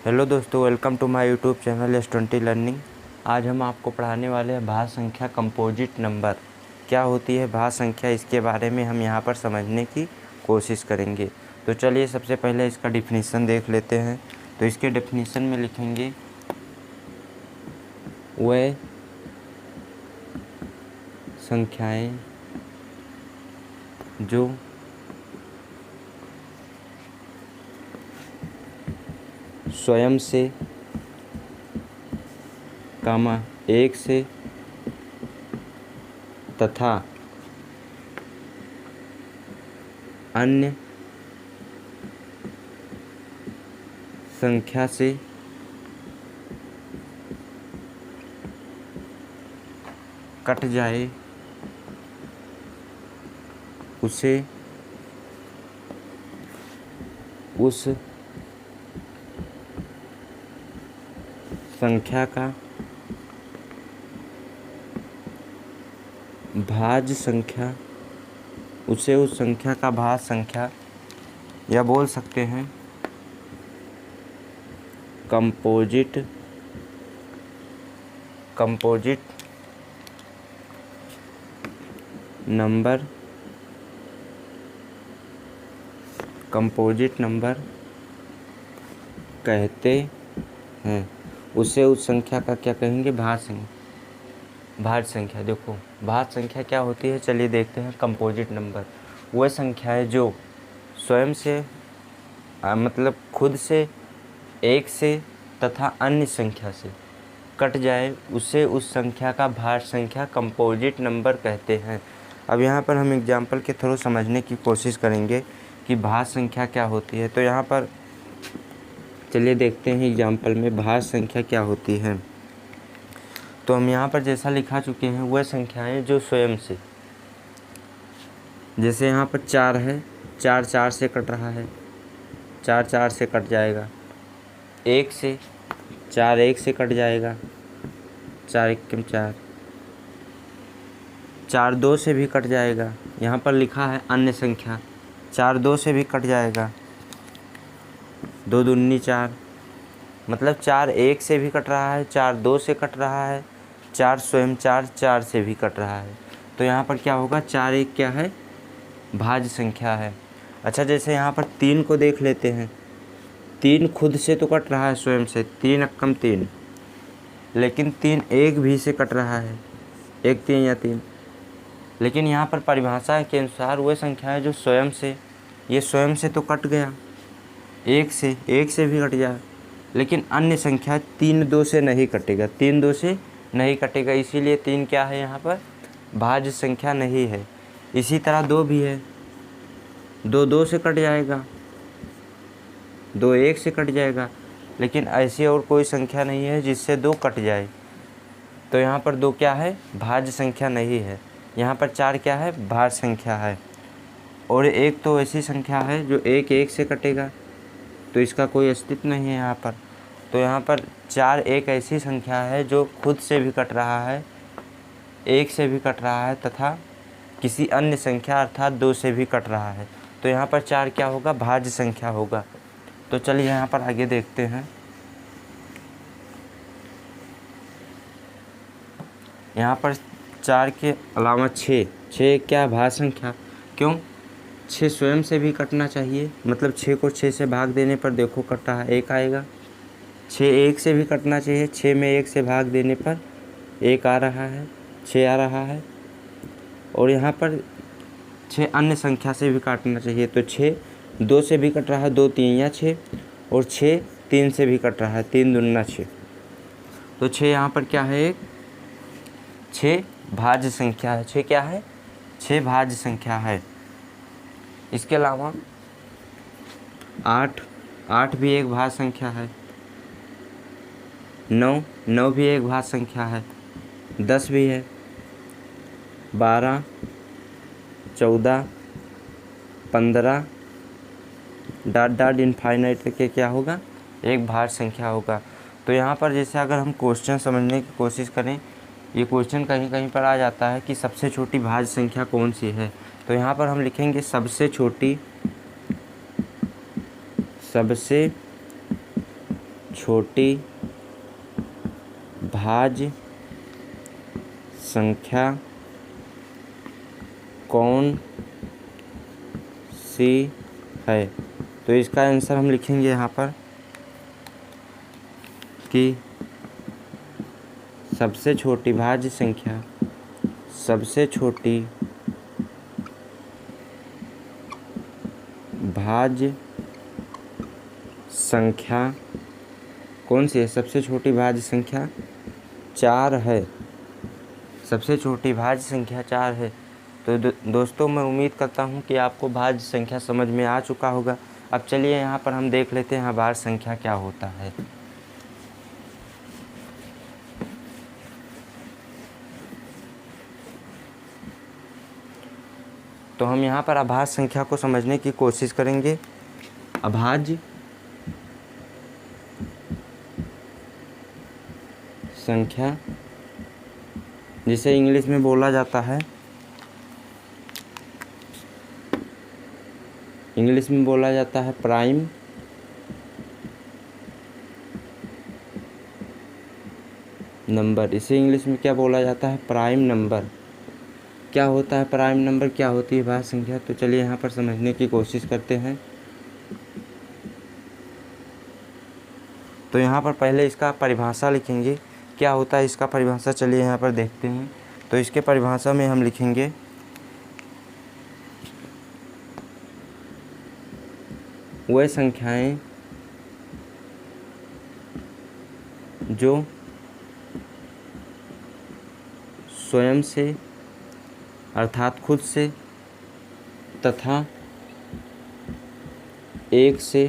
Hello दोस्तों, welcome to my YouTube channel S20 learning. आज हम आपको पढ़ाने वाले हैं भाज्य संख्या कंपोजिट नंबर। क्या होती है भाज्य संख्या, इसके बारे में हम यहाँ पर समझने की कोशिश करेंगे। तो चलिए सबसे पहले इसका डिफिनीसन देख लेते हैं। तो इसके डिफिनीसन में लिखेंगे वह संख्याएं जो स्वयं से कामा एक से तथा अन्य संख्या से कट जाए उसे उस संख्या का भाज्य संख्या उस संख्या का भाज्य संख्या या बोल सकते हैं कंपोजिट नंबर कहते हैं। उसे उस संख्या का क्या कहेंगे? भाज्य संख्या। देखो भाज्य संख्या क्या होती है, चलिए देखते हैं। कंपोजिट नंबर वह संख्या है जो स्वयं से मतलब खुद से, एक से तथा अन्य संख्या से कट जाए, उसे उस संख्या का भाज्य संख्या कंपोजिट नंबर कहते हैं। अब यहाँ पर हम एग्जाम्पल के थ्रू समझने की कोशिश करेंगे कि भाज्य संख्या क्या होती है। तो यहाँ पर चलिए देखते हैं एग्जाम्पल में भाज्य संख्या क्या होती है। तो हम यहाँ पर जैसा लिखा चुके हैं वह संख्याएं जो स्वयं से, जैसे यहाँ पर 4 है, 4 4 से कट रहा है, 4 4 से कट जाएगा। 1 से 4 1 से कट जाएगा, 4 1 4। 4 2 से भी कट जाएगा। यहाँ पर लिखा है अन्य संख्या, 4 2 से भी कट जाएगा। 2 दूनी 4, मतलब 4 1 से भी कट रहा है, 4 2 से कट रहा है, 4 स्वयं 4 4 से भी कट रहा है। तो यहाँ पर क्या होगा? 4 1 क्या है? भाज्य संख्या है। अच्छा, जैसे यहाँ पर 3 को देख लेते हैं। 3 खुद से तो कट रहा है स्वयं से, 3 अक्कम 3, लेकिन 3 1 भी से कट रहा है, 1 3 या 3। लेकिन यहाँ पर परिभाषा के अनुसार वह संख्या है जो स्वयं से, ये स्वयं से तो कट गया, 1 से भी कट जाए, लेकिन अन्य संख्या 3 2 से नहीं कटेगा, 3 2 से नहीं कटेगा, इसीलिए 3 क्या है? यहाँ पर भाज्य संख्या नहीं है। इसी तरह 2 भी है, 2 2 से कट जाएगा, 2 1 से कट जाएगा, लेकिन ऐसी और कोई संख्या नहीं है जिससे 2 कट जाए। तो यहाँ पर 2 क्या है? भाज्य संख्या नहीं है। यहाँ पर 4 क्या है? भाज्य संख्या है। और 1 तो ऐसी संख्या है जो 1 1 से कटेगा, तो इसका कोई अस्तित्व नहीं है यहाँ पर। तो यहाँ पर 4 एक ऐसी संख्या है जो खुद से भी कट रहा है, 1 से भी कट रहा है तथा किसी अन्य संख्या अर्थात 2 से भी कट रहा है। तो यहाँ पर 4 क्या होगा? भाज्य संख्या होगा। तो चलिए यहाँ पर आगे देखते हैं। यहाँ पर 4 के अलावा 6 क्या? भाज्य संख्या। क्यों? 6 स्वयं से भी कटना चाहिए, मतलब 6 को 6 से भाग देने पर देखो कट रहा है, 1 आएगा। 6 1 से भी कटना चाहिए, 6 में 1 से भाग देने पर 1 आ रहा है, 6 आ रहा है। और यहाँ पर 6 अन्य संख्या से भी काटना चाहिए, तो 6 2 से भी कट रहा है, 2 3 या 6, और 6 3 से भी कट रहा है, 3 दूना 6। तो 6 यहाँ पर क्या है? 6 भाज्य संख्या है। 6 क्या है? 6 भाज्य संख्या है। इसके अलावा 8 भी एक भाज्य संख्या है। 9 भी एक भाज्य संख्या है। 10 भी है। 12 14 15 डॉट डॉट इनफाइनाइट तक के क्या होगा? एक भाज्य संख्या होगा। तो यहाँ पर जैसे अगर हम क्वेश्चन समझने की कोशिश करें, ये क्वेश्चन कहीं कहीं पर आ जाता है कि सबसे छोटी भाज्य संख्या कौन सी है। तो यहाँ पर हम लिखेंगे सबसे छोटी भाज्य संख्या कौन सी है? तो इसका आंसर हम लिखेंगे यहाँ पर कि सबसे छोटी भाज्य संख्या, सबसे छोटी भाज्य संख्या कौन सी है? सबसे छोटी भाज्य संख्या 4 है। सबसे छोटी भाज्य संख्या 4 है। तो दोस्तों मैं उम्मीद करता हूँ कि आपको भाज्य संख्या समझ में आ चुका होगा। अब चलिए यहाँ पर हम देख लेते हैं अभाज्य संख्या क्या होता है। तो हम यहाँ पर अभाज्य संख्या को समझने की कोशिश करेंगे। अभाज्य संख्या जिसे इंग्लिश में बोला जाता है, इंग्लिश में बोला जाता है प्राइम नंबर। इसे इंग्लिश में क्या बोला जाता है? Prime number. क्या होता है प्राइम नंबर? क्या होती है भाज्य संख्या? तो चलिए यहाँ पर समझने की कोशिश करते हैं। तो यहाँ पर पहले इसका परिभाषा लिखेंगे। क्या होता है इसका परिभाषा? चलिए यहाँ पर देखते हैं। तो इसके परिभाषा में हम लिखेंगे वह संख्याएं जो स्वयं से अर्थात खुद से तथा एक से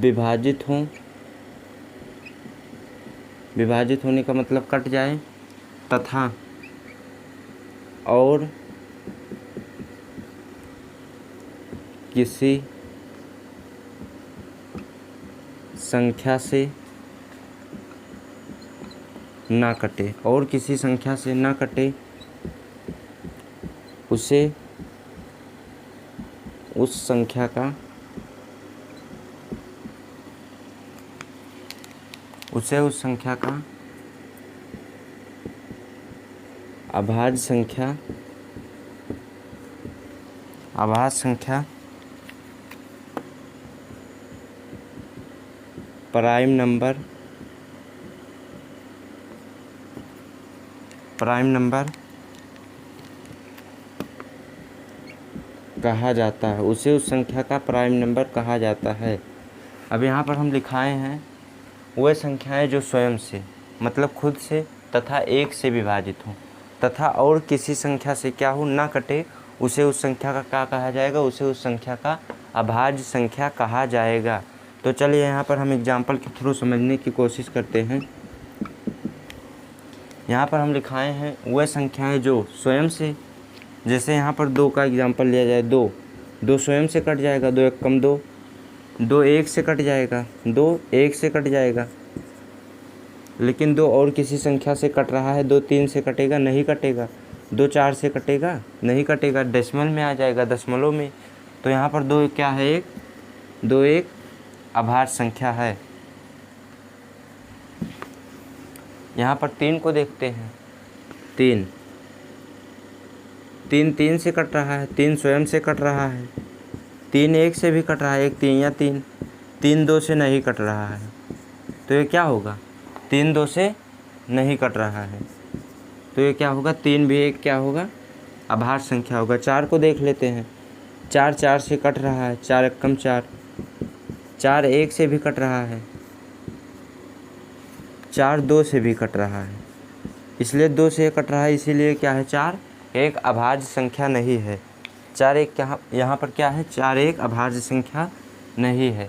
विभाजित हों। विभाजित होने का मतलब कट जाए, तथा और किसी संख्या से ना कटे, और किसी संख्या से ना कटे, उसे उस संख्या का अभाज्य संख्या प्राइम नंबर कहा जाता है। उसे उस संख्या का प्राइम नंबर कहा जाता है। अब यहाँ पर हम लिखाए हैं वह संख्याएं जो स्वयं से मतलब खुद से तथा एक से विभाजित हों, तथा और किसी संख्या से क्या हो, ना कटे, उसे उस संख्या का क्या कहा जाएगा? उसे उस संख्या का अभाज्य संख्या कहा जाएगा। तो चलिए यहाँ पर हम एग्जाम्पल के थ्रू समझने की कोशिश करते हैं। यहाँ पर हम लिखाए हैं वह संख्याएं जो स्वयं से, जैसे यहाँ पर 2 का एग्जाम्पल लिया जाए, 2 स्वयं से कट जाएगा, 2 एक कम 2, 2 1 से कट जाएगा, 2 1 से कट जाएगा। लेकिन 2 और किसी संख्या से कट रहा है, 2 3 से कटेगा, नहीं कटेगा। 2 4 से कटेगा, नहीं कटेगा, डेसिमल में आ जाएगा, दशमलव में। तो यहाँ पर 2 क्या है? 2 एक अभाज्य संख्या है। यहाँ पर 3 को देखते हैं। 3 3 से कट रहा है, 3 स्वयं से कट रहा है, 3 1 से भी कट रहा है, 1 3 या 3 2 से नहीं कट रहा है। तो ये क्या होगा? 3 2 से नहीं कट रहा है, तो ये क्या होगा? 3 भी एक क्या होगा? अभाज्य संख्या होगा। 4 को देख लेते हैं। 4 4 से कट रहा है, 4 एक कम 4, 4 1 से भी कट रहा है, 4 2 से भी कट रहा है। इसलिए 2 से कट रहा है, इसीलिए क्या है? 4 एक अभाज्य संख्या नहीं है। 4 एक यहाँ पर क्या है? 4 एक अभाज्य संख्या नहीं है।